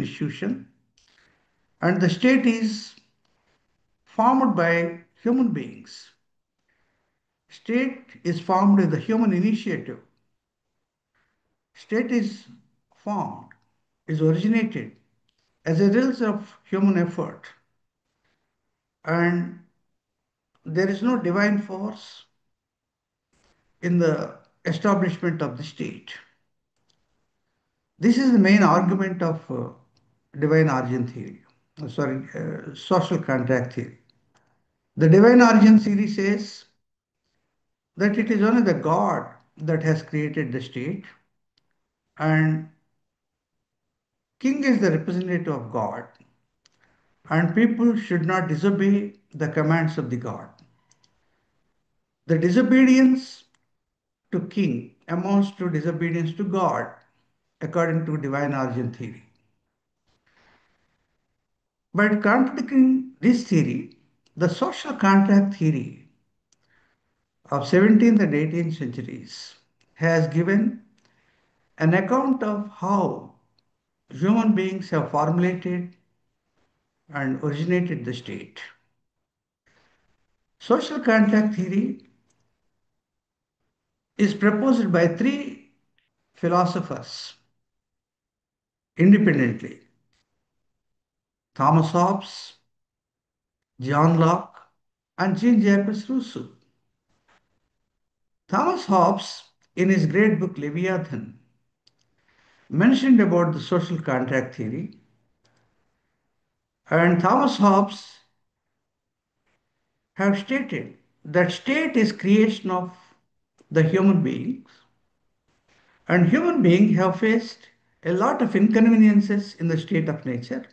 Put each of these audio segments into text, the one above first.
institution, and the state is formed by human beings. State is formed with the human initiative. State is formed, is originated as a result of human effort, and there is no divine force in the establishment of the state. This is the main argument of divine origin theory, social contract theory. The divine origin theory says that it is only the God that has created the state, and king is the representative of God, and people should not disobey the commands of the God. The disobedience to king amounts to disobedience to God, according to divine origin theory. But contradicting this theory, the social contract theory of 17th and 18th centuries has given an account of how human beings have formulated and originated the state. Social contract theory is proposed by three philosophers independently: Thomas Hobbes, John Locke, and Jean-Jacques Rousseau. Thomas Hobbes, in his great book Leviathan, mentioned about the social contract theory, and Thomas Hobbes have stated that state is creation of the human beings, and human beings have faced a lot of inconveniences in the state of nature.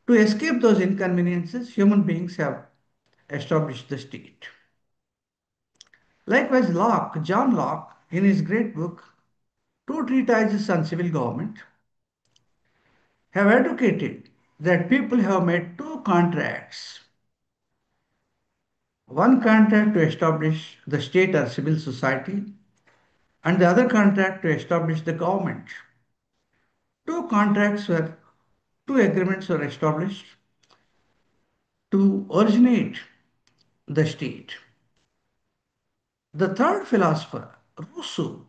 To escape those inconveniences, human beings have established the state. Likewise, Locke, John Locke, in his great book, Two Treatises on Civil Government, have advocated that people have made two contracts. One contract to establish the state or civil society, and the other contract to establish the government. Two contracts were, two agreements were established to originate the state. The third philosopher, Rousseau,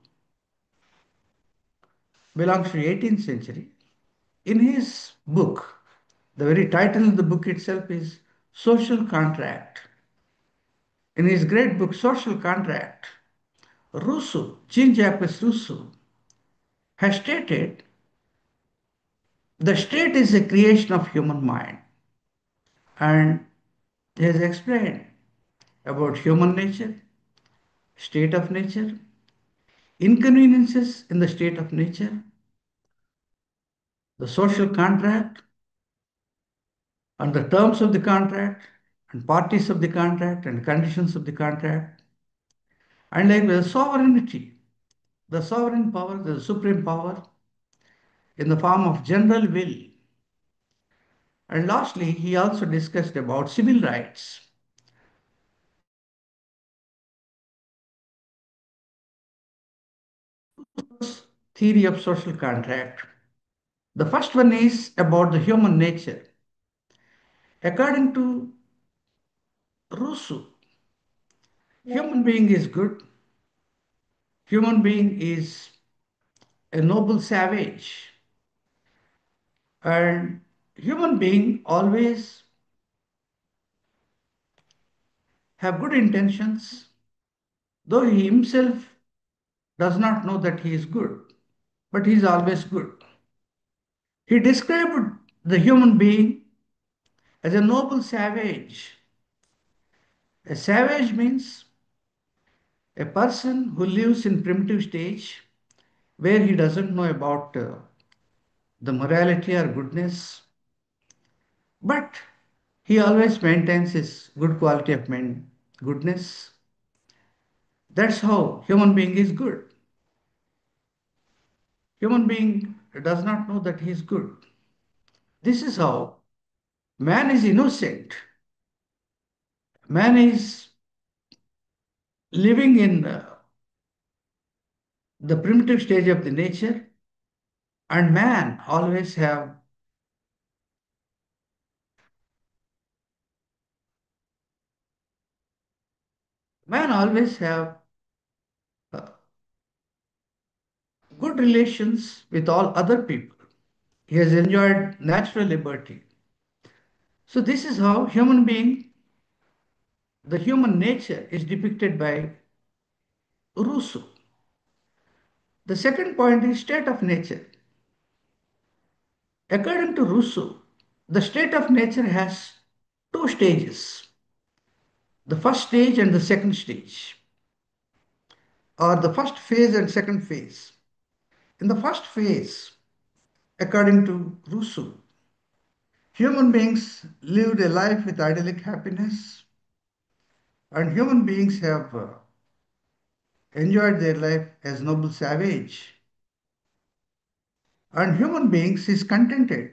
belongs to the 18th century. In his book, the very title of the book itself is Social Contract. In his great book, Social Contract, Rousseau, Jean-Jacques Rousseau, has stated the state is a creation of human mind, and he has explained about human nature, state of nature, inconveniences in the state of nature, the social contract, and the terms of the contract, and parties of the contract, and conditions of the contract, and like the sovereignty, the sovereign power, the supreme power in the form of general will. And lastly, he also discussed about civil rights. Theory of social contract. The first one is about the human nature. According to Rousseau, human being is good. Human being is a noble savage. And human being always have good intentions, though he himself does not know that he is good, but he is always good. He described the human being as a noble savage. A savage means a person who lives in primitive stage where he doesn't know about the morality or goodness, but he always maintains his good quality of goodness. That's how human being is good. Human being does not know that he is good. This is how man is innocent. Man is living in the primitive stage of the nature, And man always have uh, good relations with all other people. He has enjoyed natural liberty. So this is how the human nature is depicted by Rousseau. The second point is state of nature. According to Rousseau, the state of nature has two stages, the first stage and the second stage, or the first phase and second phase. In the first phase, according to Rousseau, human beings lived a life with idyllic happiness, and human beings have enjoyed their life as noble savage, and human beings is contented,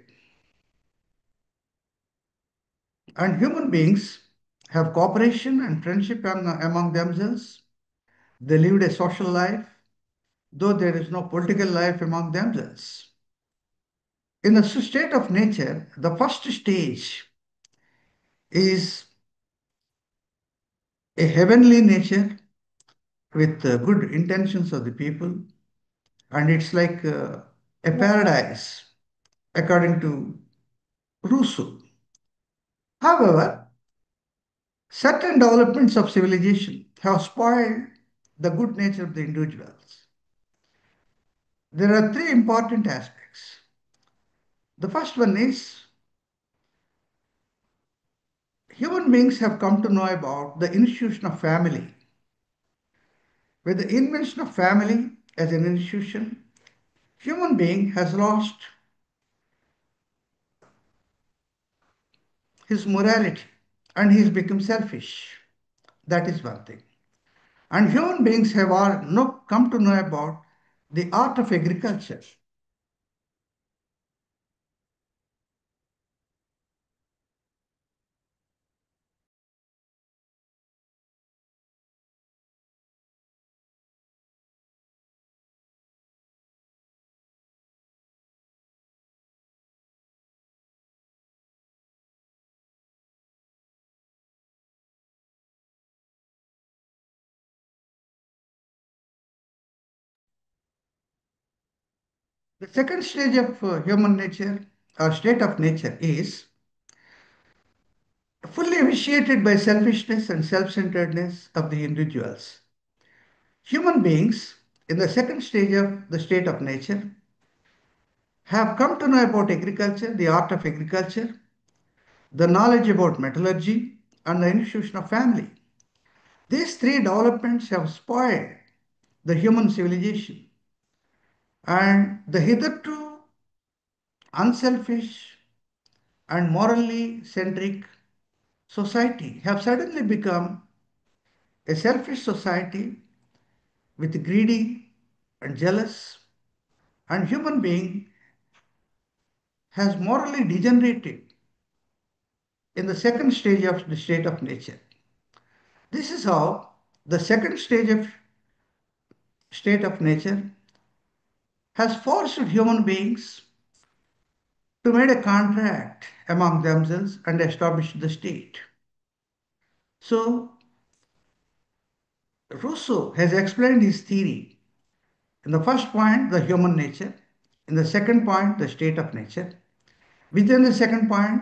and human beings have cooperation and friendship among themselves. They lived a social life, though there is no political life among themselves. In the state of nature, the first stage is a heavenly nature with good intentions of the people, and it's like a paradise, according to Rousseau. However, certain developments of civilization have spoiled the good nature of the individuals. There are three important aspects. The first one is human beings have come to know about the institution of family. With the invention of family as an institution, human being has lost his morality and he has become selfish. That is one thing. And human beings have all come to know about the art of agriculture. The second stage of human nature or state of nature is fully vitiated by selfishness and self-centeredness of the individuals. Human beings in the second stage of the state of nature have come to know about agriculture, the art of agriculture, the knowledge about metallurgy, and the institution of family. These three developments have spoiled the human civilization, and the hitherto unselfish and morally centric society have suddenly become a selfish society with greedy and jealous, and human being has morally degenerated in the second stage of the state of nature. This is how the second stage of state of nature has forced human beings to make a contract among themselves and establish the state. So Rousseau has explained his theory. In the first point, the human nature. In the second point, the state of nature. Within the second point,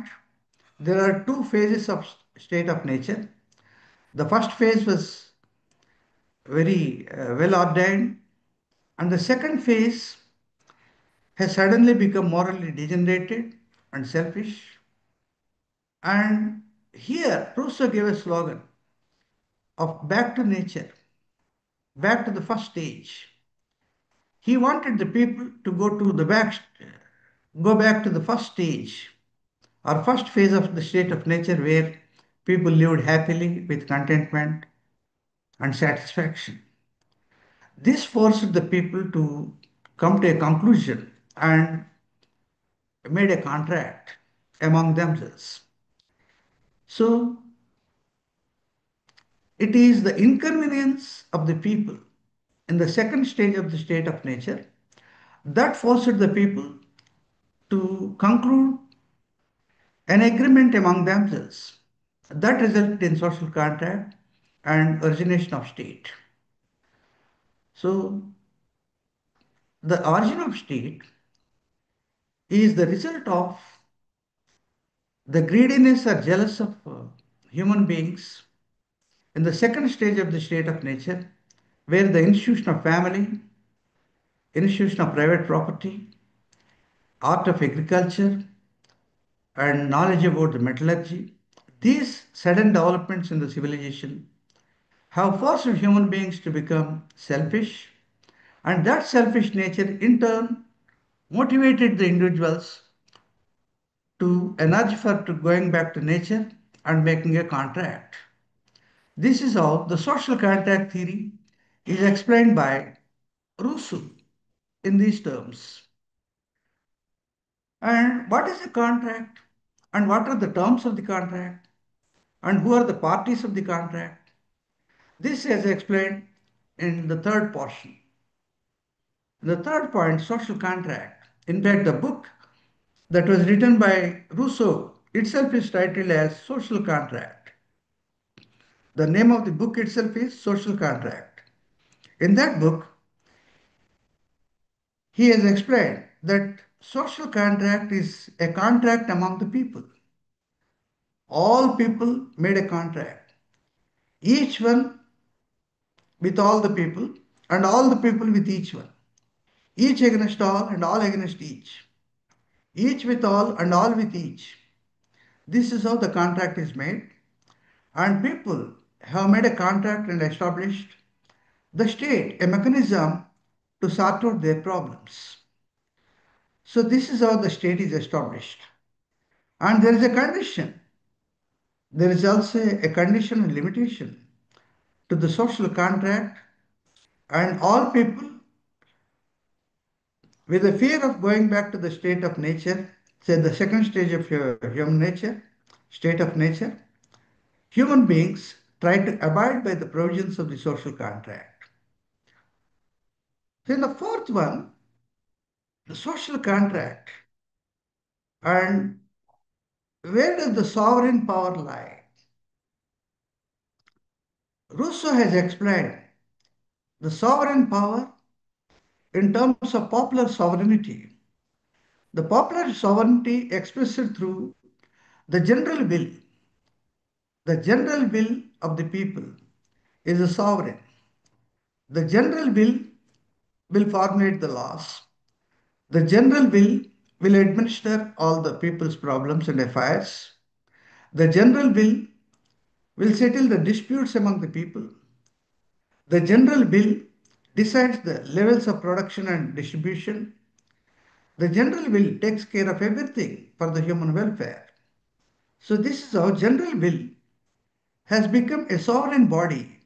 there are two phases of state of nature. The first phase was very well ordained, and the second phase has suddenly become morally degenerated and selfish. And here, Rousseau gave a slogan of back to nature, back to the first stage. He wanted the people to go back to the first stage or first phase of the state of nature where people lived happily with contentment and satisfaction. This forced the people to come to a conclusion and made a contract among themselves. So it is the inconvenience of the people in the second stage of the state of nature that forced the people to conclude an agreement among themselves that resulted in social contract and origination of state. So the origin of state is the result of the greediness or jealous of human beings in the second stage of the state of nature, where the institution of family, institution of private property, art of agriculture, and knowledge about the metallurgy, these sudden developments in the civilization have forced human beings to become selfish, and that selfish nature in turn motivated the individuals to energy for to going back to nature and making a contract. This is how the social contract theory is explained by Rousseau in these terms. And what is a contract? And what are the terms of the contract? And who are the parties of the contract? This is explained in the third portion. The third point, social contract. In fact, the book that was written by Rousseau itself is titled as Social Contract. The name of the book itself is Social Contract. In that book, he has explained that social contract is a contract among the people. All people made a contract, each one with all the people, and all the people with each one, each against all, and all against each with all, and all with each. This is how the contract is made, and people have made a contract and established the state a mechanism to sort out their problems. So, this is how the state is established. And there is a condition. There is also a condition and limitation to the social contract, and all people, with the fear of going back to the state of nature, say the second stage of human nature, state of nature, human beings try to abide by the provisions of the social contract. Then the fourth one, the social contract, and where does the sovereign power lie? Rousseau has explained the sovereign power in terms of popular sovereignty. The popular sovereignty expressed through the general will. The general will of the people is a sovereign. The general will formulate the laws. The general will administer all the people's problems and affairs. The general will settle the disputes among the people. The general will decides the levels of production and distribution. The general will takes care of everything for the human welfare. So this is how general will has become a sovereign body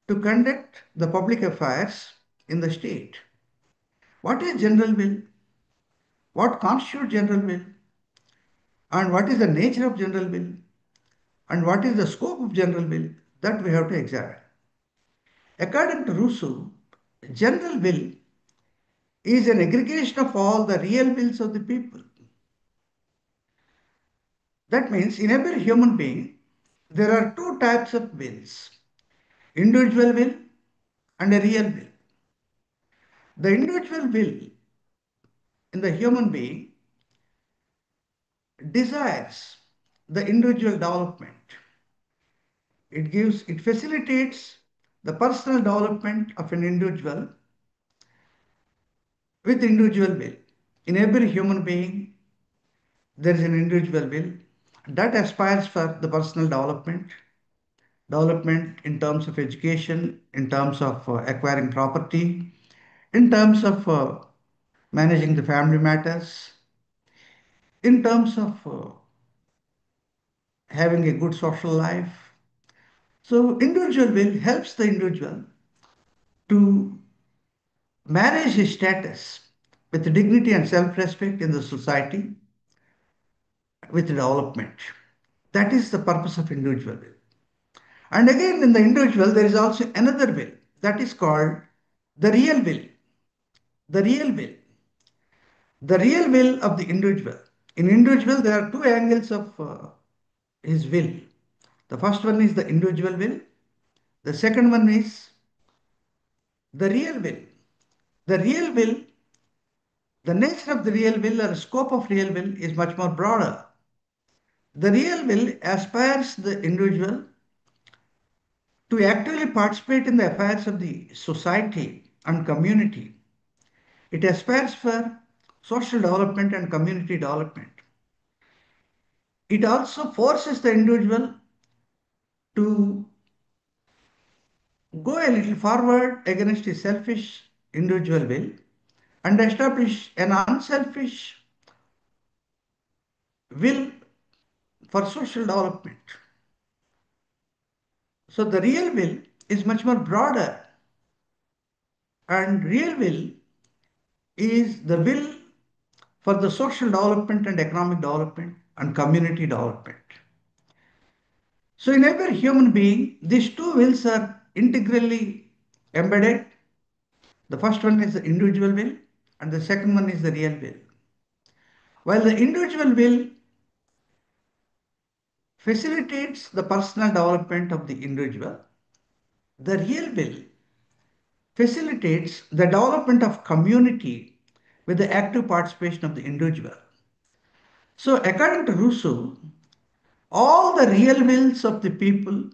to conduct the public affairs in the state. What is general will? What constitutes general will? And what is the nature of general will? And what is the scope of general will? That we have to examine. According to Rousseau, general will is an aggregation of all the real wills of the people. That means in every human being, there are two types of wills, individual will and a real will. The individual will in the human being desires the individual development. It facilitates the personal development of an individual with individual will. In every human being, there is an individual will that aspires for the personal development in terms of education, in terms of acquiring property, in terms of managing the family matters, in terms of having a good social life. So, individual will helps the individual to manage his status with dignity and self respect in the society with development. That is the purpose of individual will. And again, in the individual, there is also another will that is called the real will. The real will. The real will of the individual. In individual, there are two angles of his will. The first one is the individual will. The second one is the real will. The real will, the nature of the real will or scope of real will is much more broader. The real will aspires the individual to actively participate in the affairs of the society and community. It aspires for social development and community development. It also forces the individual to go a little forward against his selfish individual will and establish an unselfish will for social development. So the real will is much more broader, and real will is the will for the social development and economic development and community development. So in every human being, these two wills are integrally embedded. The first one is the individual will, and the second one is the real will. While the individual will facilitates the personal development of the individual, the real will facilitates the development of community with the active participation of the individual. So, according to Rousseau, all the real wills of the people,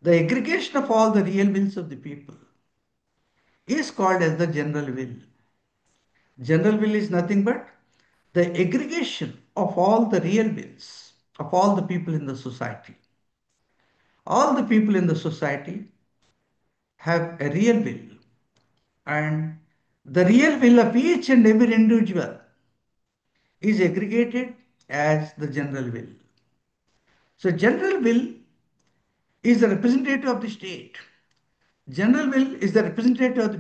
the aggregation of all the real wills of the people, is called as the general will. General will is nothing but the aggregation of all the real wills of all the people in the society. All the people in the society have a real will, and the real will of each and every individual is aggregated as the general will. So, general will is the representative of the state. General will is the representative of the